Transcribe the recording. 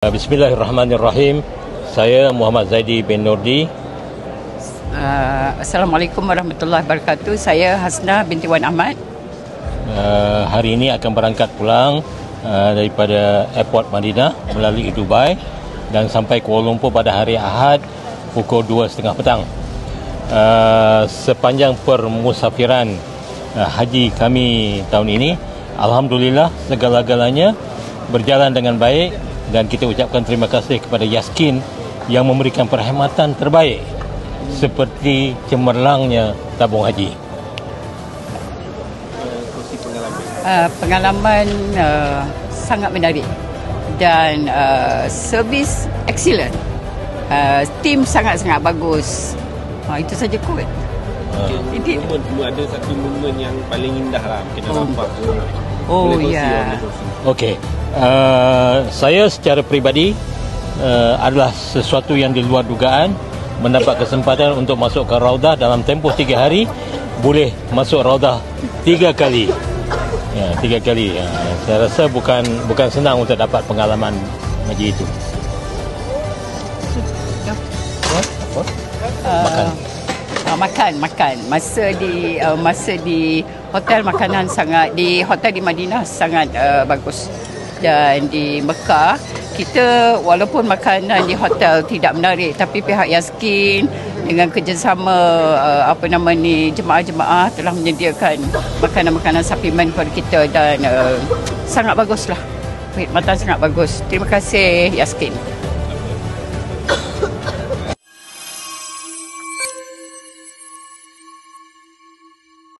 Bismillahirrahmanirrahim. Saya Muhammad Zaidi bin Nurdi. Assalamualaikum warahmatullahi wabarakatuh. Saya Hasna binti Wan Ahmad. Hari ini akan berangkat pulang daripada Airport Madinah melalui Dubai dan sampai Kuala Lumpur pada hari Ahad pukul 2.30 petang. Sepanjang permusafiran haji kami tahun ini, alhamdulillah segala-galanya berjalan dengan baik. Dan kita ucapkan terima kasih kepada Yaskin yang memberikan perkhidmatan terbaik seperti cemerlangnya tabung haji. Pengalaman sangat menarik dan servis excellent. Tim sangat-sangat bagus. Itu saja kot. Ada satu momen yang paling indah lah kita nampak. Ya. Okey. Saya secara peribadi adalah sesuatu yang di luar dugaan, mendapat kesempatan untuk masuk ke Raudah dalam tempoh 3 hari, boleh masuk Raudah 3 kali. Ya, 3 kali. Saya rasa bukan senang untuk dapat pengalaman haji itu. Makan. Masa di hotel, makanan sangat di hotel di Madinah sangat bagus. Dan di Mekah, kita walaupun makanan di hotel tidak menarik, tapi pihak Yaskin dengan kerjasama jemaah-jemaah telah menyediakan makanan-makanan suplemen kepada kita dan sangat baguslah. Perkhidmatan sangat bagus. Terima kasih Yaskin.